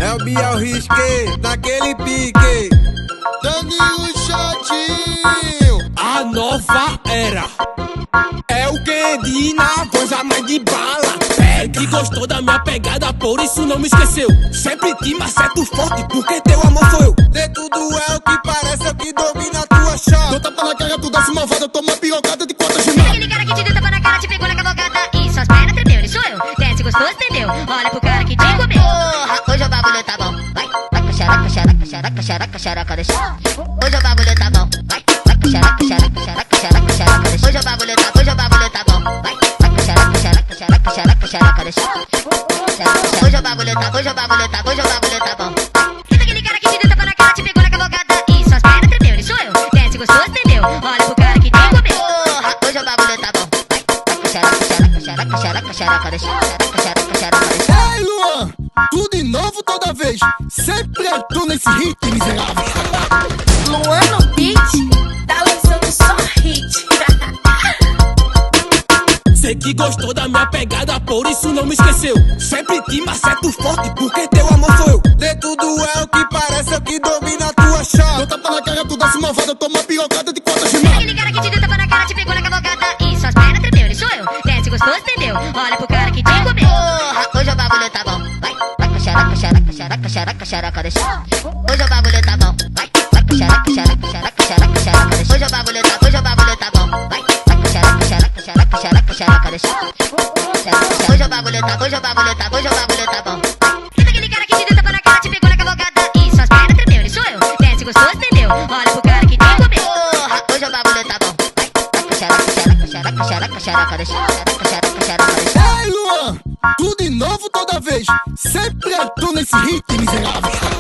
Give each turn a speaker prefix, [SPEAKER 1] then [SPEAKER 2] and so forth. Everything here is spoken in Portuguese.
[SPEAKER 1] É o Biel Risque, daquele pique.
[SPEAKER 2] Danilo Chatinho,
[SPEAKER 3] A nova era é o Kendi na voz, a mãe de bala. É que gostou da minha pegada, por isso não me esqueceu. Sempre te maceto forte, porque teu amor sou eu.
[SPEAKER 1] De tudo é o que parece, é o que domina a tua chave.
[SPEAKER 2] dou tapa na cara, tu desce malvada, toma pirocada de quatro de mar.
[SPEAKER 4] Aquele cara que te deu tapa na cara, te pegou na cavalgada e suas pernas tremeu, ele sou eu. Desce gostoso, entendeu? Olha pro cara que te comeu. Porra, hoje o bagulho tá bom. Vai com xaraca, xaraca, xaraca, xaraca, xaraca, deixa. Hoje o bagulho tá bom. Vai com xaraca, xaraca, xaraca, xaraca, xaraca, deixa. Hoje o bagulho tá bom. Vai com xaraca, xaraca, xaraca, xaraca, xaraca, deixa. Hoje o bagulho tá bom. Senta aquele cara que te deu tapa na cara, te pegou na cavalgada e suas pernas tremeu, ele sou eu. Desce gostoso, entendeu? Olha pro cara que te comeu. Porra, hoje o bagulho tá bom. Vai com xaraca, xaraca, xaraca, xaraca, xaraca, deixa. Xaraca, xaraca, deixa.
[SPEAKER 2] Ei, Luan, tudo de novo toda vez. Sempre é tu nesse hit, miserável.
[SPEAKER 5] Luan no beat, tá lançando só hit.
[SPEAKER 3] Sei que gostou da minha pegada, por isso não me esqueceu. Sempre te maceto forte, porque teu amor sou eu.
[SPEAKER 1] De tudo é o que parece, é o que domina a tua
[SPEAKER 2] dou
[SPEAKER 1] chave.
[SPEAKER 2] tapa na cara, tu desce malvada, toma pirocada de quatro de mar.
[SPEAKER 4] Aquele cara que te deu tapa na cara, te pegou na cavalgada e suas pernas tremeu, ele sou eu. Desce gostoso, entendeu? Olha pro cara que te comeu. Porra, hoje o bagulho tá bom. Vai com xaraca, xaraca, xaraca, xaraca, xaraca, deixa. Hoje o bagulho tá bom. Vai com xaraca, xaraca, xaraca, xaraca, xaraca, deixa. Hoje o bagulho tá bom. Vai com xaraca, xaraca, xaraca, xaraca, xaraca, deixa. Hoje o bagulho tá bom. Senta aquele cara que te deu tapa na cara, te pegou na cavalgada e suas pernas tremeu, ele sou eu. Desce gostoso, entendeu? Olha pro cara que te comeu. Porra, hoje o bagulho tá bom. Vai com xaraca, xaraca, xaraca, xaraca, xaraca, deixa. Xaraca, xaraca, deixa.
[SPEAKER 2] Ei, Luan, tudo de novo toda vez. Sempre é tu nesse hit, miserável.